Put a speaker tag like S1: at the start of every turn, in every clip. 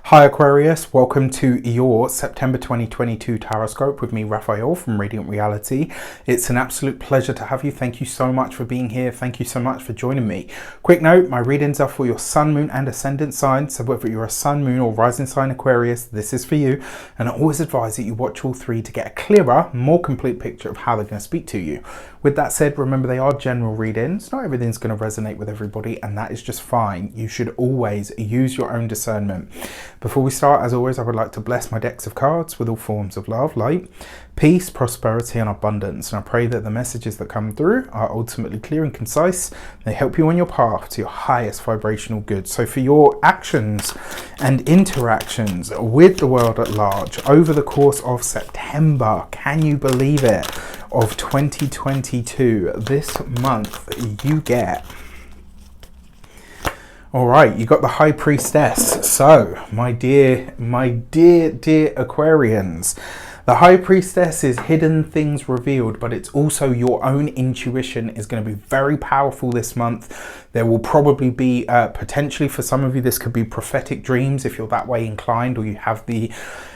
S1: Hi Aquarius, welcome to your September 2022 Taroscope with me, Raphael from Radiant Reality. It's an absolute pleasure to have you. Thank you so much for being here. Thank you so much for joining me. Quick note, my readings are for your sun, moon and ascendant signs. So whether you're a sun, moon or rising sign Aquarius, this is for you. And I always advise that you watch all three to get a clearer, more complete picture of how they're going to speak to you. With that said, remember they are general readings. Not everything's going to resonate with everybody, and that is just fine. You should always use your own discernment. Before we start, as always, I would like to bless my decks of cards with all forms of love, light, peace, prosperity and abundance. And I pray that the messages that come through are ultimately clear and concise. They help you on your path to your highest vibrational good. So for your actions and interactions with the world at large over the course of September, can you believe it, of 2022, this month you get... All right, you got the High Priestess. So, my dear Aquarians, the High Priestess is hidden things revealed, but it's also your own intuition is going to be very powerful this month. There will probably be, potentially for some of you, this could be prophetic dreams if you're that way inclined, or you have the...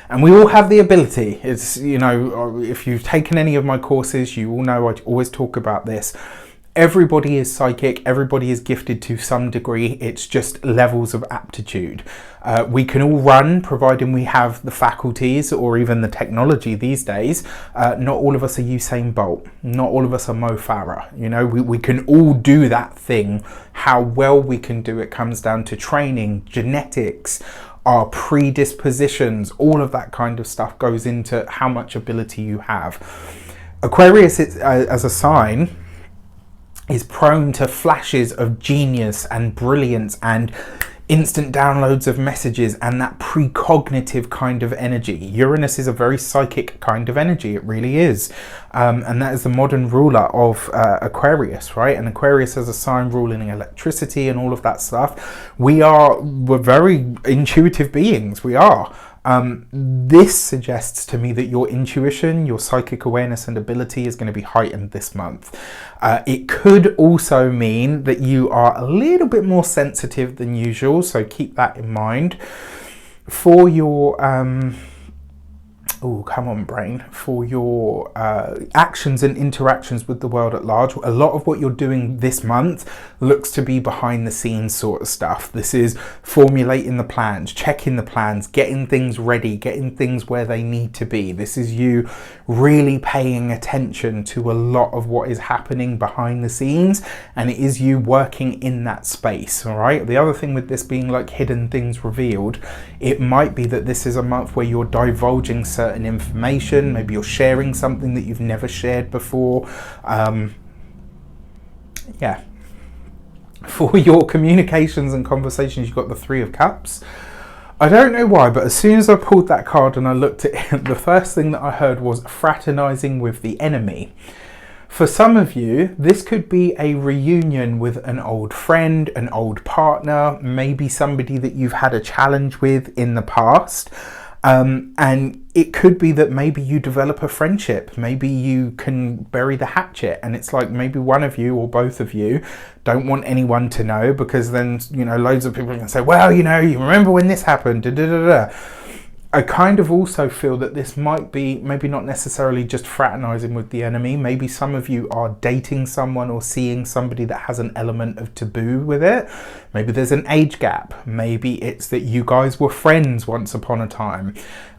S1: And we all have the ability. It's, you know, if you've taken any of my courses, you all know I always talk about this. Everybody is psychic, everybody is gifted to some degree, it's just levels of aptitude. We can all run, providing we have the faculties or even the technology these days. Not all of us are Usain Bolt, not all of us are Mo Farah. You know, we can all do that thing. How well we can do it comes down to training, genetics, our predispositions, all of that kind of stuff goes into how much ability you have. Aquarius as a sign is prone to flashes of genius and brilliance and instant downloads of messages and that precognitive kind of energy. Uranus is a very psychic kind of energy, it really is. And that is the modern ruler of Aquarius, right? And Aquarius has a sign ruling electricity and all of that stuff. We're very intuitive beings, we are. This suggests to me that your intuition, your psychic awareness and ability is going to be heightened this month. It could also mean that you are a little bit more sensitive than usual, so keep that in mind. For your for your actions and interactions with the world at large, a lot of what you're doing this month looks to be behind the scenes sort of stuff. This is formulating the plans, checking the plans, getting things ready, getting things where they need to be. This is you really paying attention to a lot of what is happening behind the scenes, and it is you working in that space. All right, the other thing with this being like hidden things revealed, it might be that this is a month where you're divulging certain information. Maybe you're sharing something that you've never shared before. Yeah. For your communications and conversations, you've got the Three of Cups. I don't know why, but as soon as I pulled that card and I looked at it, the first thing that I heard was fraternizing with the enemy. For some of you, this could be a reunion with an old friend, an old partner, maybe somebody that you've had a challenge with in the past. And it could be that maybe you develop a friendship, maybe you can bury the hatchet, and it's like maybe one of you or both of you don't want anyone to know, because then, you know, loads of people can say, well, you know, you remember when this happened, da, da, da, da. I kind of also feel that this might be maybe not necessarily just fraternizing with the enemy. Maybe some of you are dating someone or seeing somebody that has an element of taboo with it. Maybe there's an age gap. Maybe it's that you guys were friends once upon a time.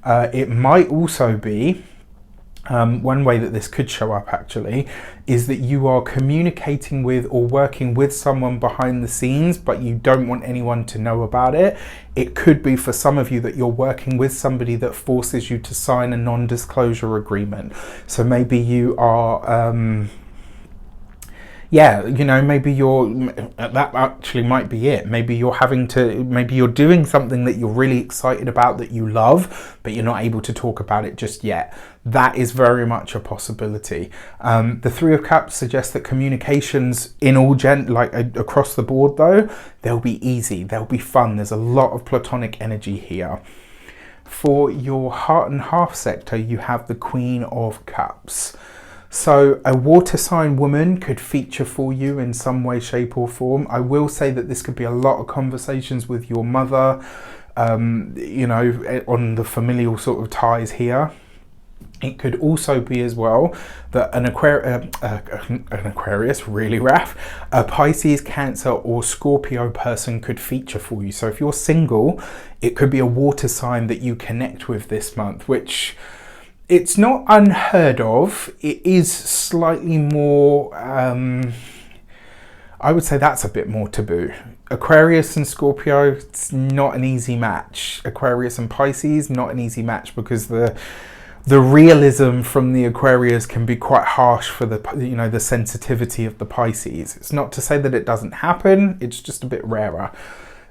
S1: It might also be, one way that this could show up actually, is that you are communicating with or working with someone behind the scenes, but you don't want anyone to know about it. It could be for some of you that you're working with somebody that forces you to sign a non-disclosure agreement. So maybe you are... yeah, you know, maybe that actually might be it. Maybe you're doing something that you're really excited about, that you love, but you're not able to talk about it just yet. That is very much a possibility. The Three of Cups suggests that communications in all across the board though, they'll be easy, they'll be fun. There's a lot of platonic energy here. For your heart and half sector, you have the Queen of Cups. So a water sign woman could feature for you in some way, shape or form. I will say that this could be a lot of conversations with your mother, you know, on the familial sort of ties here. It could also be as well that an Aquarius, really Raph, a Pisces, Cancer or Scorpio person could feature for you. So if you're single, it could be a water sign that you connect with this month, which it's not unheard of. It is slightly more, I would say that's a bit more taboo. Aquarius and Scorpio, it's not an easy match. Aquarius and Pisces, not an easy match, because the realism from the Aquarius can be quite harsh for the, you know, the sensitivity of the Pisces. It's not to say that it doesn't happen, it's just a bit rarer.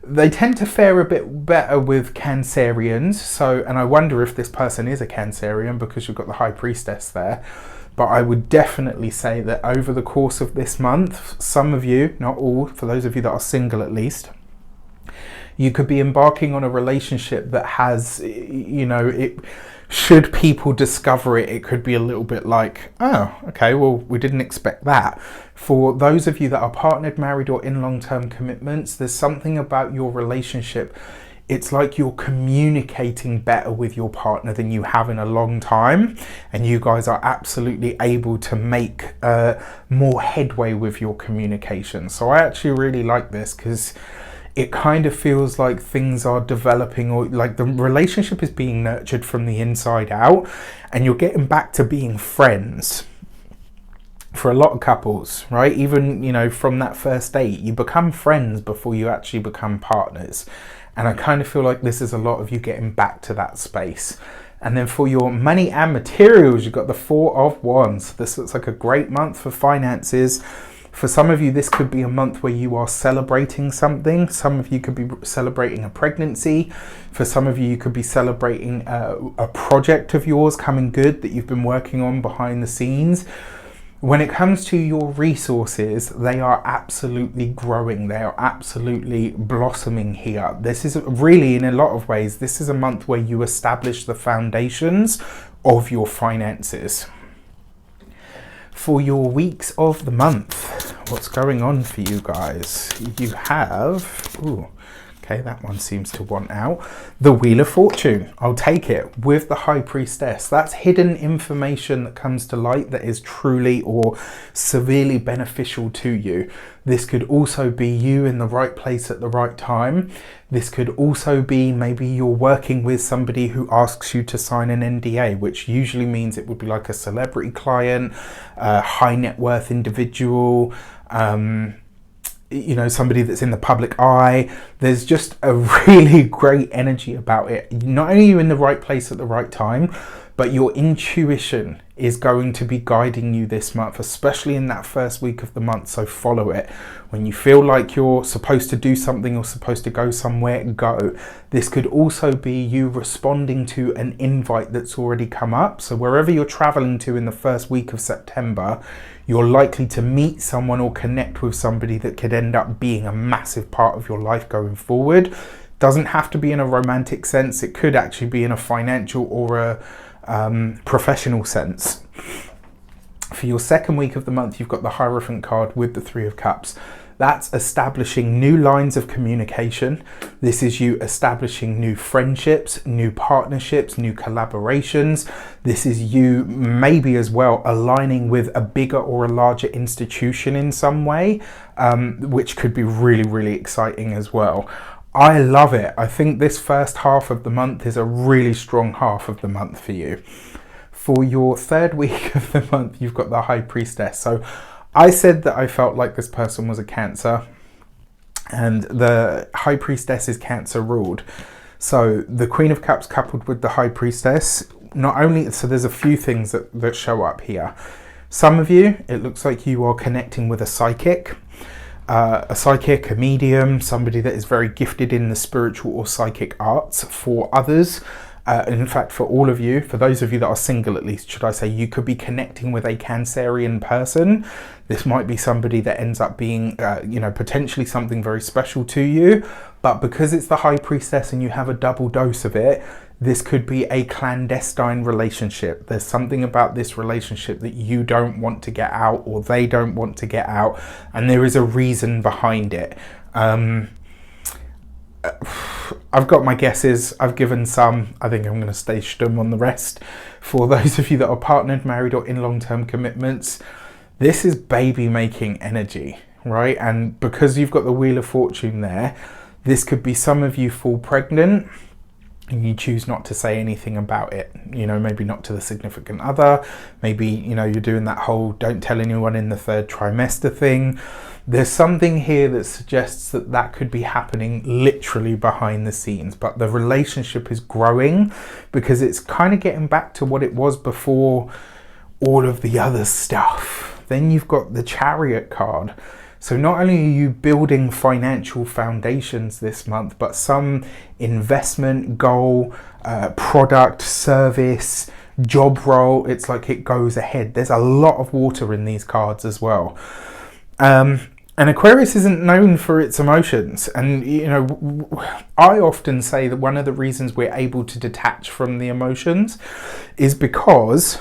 S1: They tend to fare a bit better with Cancerians, so, and I wonder if this person is a Cancerian because you've got the High Priestess there. But I would definitely say that over the course of this month, some of you, not all, for those of you that are single at least, you could be embarking on a relationship that has, you know, it, should people discover it, it could be a little bit like, oh, okay, well, we didn't expect that. For those of you that are partnered, married or in long-term commitments, there's something about your relationship. It's like you're communicating better with your partner than you have in a long time, and you guys are absolutely able to make more headway with your communication. So I actually really like this, because it kind of feels like things are developing, or like the relationship is being nurtured from the inside out, and you're getting back to being friends. For a lot of couples, right? Even, you know, from that first date, you become friends before you actually become partners. And I kind of feel like this is a lot of you getting back to that space. And then for your money and materials, you've got the Four of Wands. This looks like a great month for finances. For some of you, this could be a month where you are celebrating something. Some of you could be celebrating a pregnancy. For some of you, you could be celebrating a project of yours coming good that you've been working on behind the scenes. When it comes to your resources, they are absolutely growing. They are absolutely blossoming here. This is really, in a lot of ways, this is a month where you establish the foundations of your finances. For your weeks of the month, what's going on for you guys? You have, ooh, okay, that one seems to want out. The Wheel of Fortune, I'll take it, with the High Priestess. That's hidden information that comes to light that is truly or severely beneficial to you. This could also be you in the right place at the right time. This could also be maybe you're working with somebody who asks you to sign an NDA, which usually means it would be like a celebrity client, a high net worth individual, you know, somebody that's in the public eye. There's just a really great energy about it. Not only are you in the right place at the right time, but your intuition is going to be guiding you this month, especially in that first week of the month. So follow it. When you feel like you're supposed to do something or supposed to go somewhere, go. This could also be you responding to an invite that's already come up. So wherever you're traveling to in the first week of September, you're likely to meet someone or connect with somebody that could end up being a massive part of your life going forward. Doesn't have to be in a romantic sense. It could actually be in a financial or a professional sense. For your second week of the month, you've got the Hierophant card with the Three of Cups. That's establishing new lines of communication. This is you establishing new friendships, new partnerships, new collaborations. This is you maybe as well aligning with a bigger or a larger institution in some way, which could be really, really exciting as well. I love it. I think this first half of the month is a really strong half of the month for you. For your third week of the month, you've got the High Priestess. So I said that I felt like this person was a Cancer, and the High Priestess is Cancer ruled. So the Queen of Cups coupled with the High Priestess, not only, so there's a few things that show up here. Some of you, it looks like you are connecting with a psychic, a medium, somebody that is very gifted in the spiritual or psychic arts. For others, in fact, for all of you, for those of you that are single at least, should I say, you could be connecting with a Cancerian person. This might be somebody that ends up being, you know, potentially something very special to you. But because it's the High Priestess and you have a double dose of it, this could be a clandestine relationship. There's something about this relationship that you don't want to get out, or they don't want to get out, and there is a reason behind it. I've got my guesses. I've given some. I think I'm going to stay stum on the rest. For those of you that are partnered, married, or in long-term commitments, this is baby-making energy, right? And because you've got the Wheel of Fortune there, this could be some of you fall pregnant and you choose not to say anything about it. You know, maybe not to the significant other. Maybe, you know, you're doing that whole don't tell anyone in the third trimester thing. There's something here that suggests that that could be happening literally behind the scenes, but the relationship is growing because it's kind of getting back to what it was before all of the other stuff. Then you've got the Chariot card. So not only are you building financial foundations this month, but some investment goal, product, service, job role, it's like it goes ahead. There's a lot of water in these cards as well. And Aquarius isn't known for its emotions. And, you know, I often say that one of the reasons we're able to detach from the emotions is because,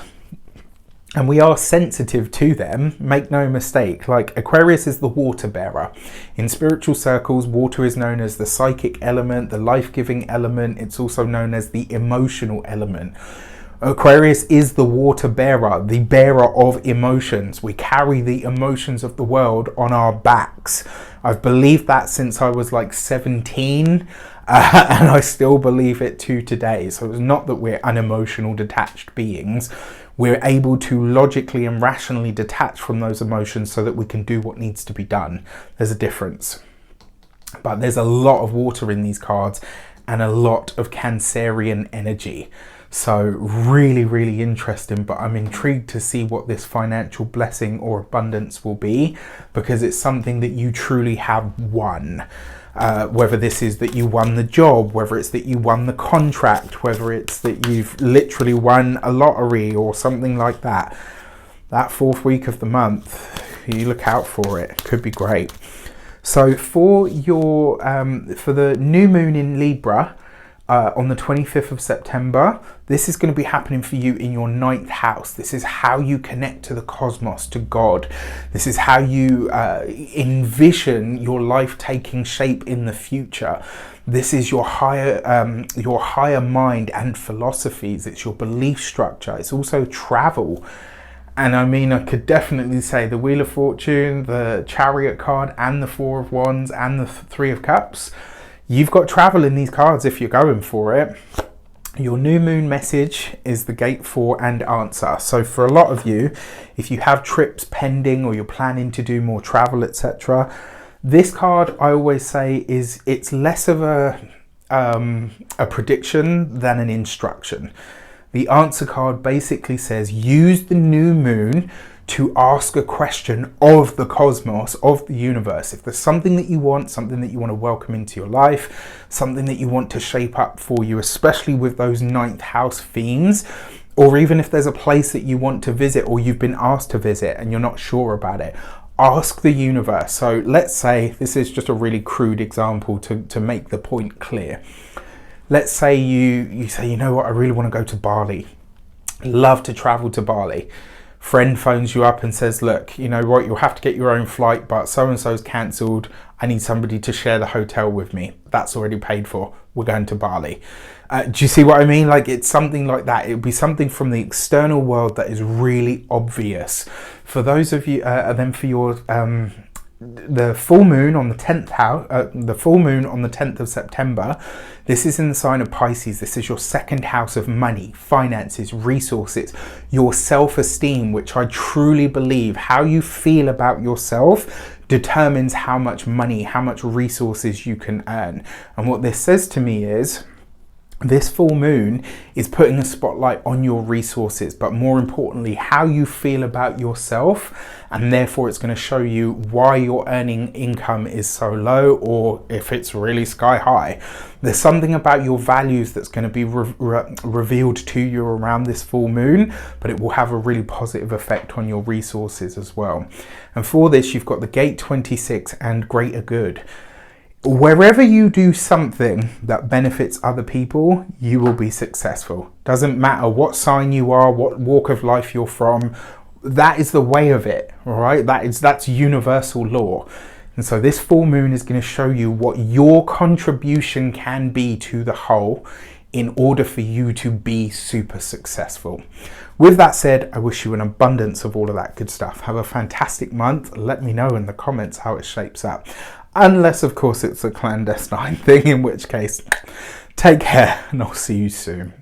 S1: and we are sensitive to them, make no mistake, like Aquarius is the water bearer. In spiritual circles, water is known as the psychic element, the life-giving element. It's also known as the emotional element. Aquarius is the water bearer, the bearer of emotions. We carry the emotions of the world on our backs. I've believed that since I was like 17, and I still believe it to today. So it's not that we're unemotional, detached beings. We're able to logically and rationally detach from those emotions so that we can do what needs to be done. There's a difference. But there's a lot of water in these cards and a lot of Cancerian energy. So really, really interesting, but I'm intrigued to see what this financial blessing or abundance will be, because it's something that you truly have won. Whether this is that you won the job, whether it's that you won the contract, whether it's that you've literally won a lottery or something like that. That fourth week of the month, you look out for it. Could be great. So for your for the new moon in Libra, on the 25th of September, this is going to be happening for you in your 9th house. This is how you connect to the cosmos, to God. This is how you envision your life taking shape in the future. This is your higher mind and philosophies. It's your belief structure. It's also travel. And I mean, I could definitely say the Wheel of Fortune, the Chariot card, and the Four of Wands, and the Three of Cups. You've got travel in these cards if you're going for it. Your new moon message is the gate for and answer. So for a lot of you, if you have trips pending or you're planning to do more travel, etc., this card, I always say, it's less of a prediction than an instruction. The answer card basically says use the new moon to ask a question of the cosmos, of the universe. If there's something that you want to welcome into your life, something that you want to shape up for you, especially with those 9th house themes, or even if there's a place that you want to visit or you've been asked to visit and you're not sure about it, ask the universe. So let's say, this is just a really crude example to make the point clear. Let's say you say, you know what, I really want to go to Bali. Love to travel to Bali. Friend phones you up and says, look, you know what, you'll have to get your own flight, but so-and-so's cancelled. I need somebody to share the hotel with me. That's already paid for. We're going to Bali. Do you see what I mean? Like, it's something like that. It would be something from the external world that is really obvious. For those of you, then for your the full moon on the 10th house, the full moon on the 10th of September, this is in the sign of Pisces. This is your 2nd house of money, finances, resources, your self-esteem, which I truly believe how you feel about yourself determines how much money, how much resources you can earn. And what this says to me is, this full moon is putting a spotlight on your resources, but more importantly, how you feel about yourself. And therefore it's going to show you why your earning income is so low, or if it's really sky high. There's something about your values that's going to be revealed to you around this full moon, but it will have a really positive effect on your resources as well. And for this, you've got the gate 26 and greater good. Wherever you do something that benefits other people, you will be successful. Doesn't matter what sign you are, what walk of life you're from. That is the way of it, all right? That's universal law. And so this full moon is going to show you what your contribution can be to the whole in order for you to be super successful. With that said, I wish you an abundance of all of that good stuff. Have a fantastic month. Let me know in the comments how it shapes up. Unless, of course, it's a clandestine thing, in which case, take care and I'll see you soon.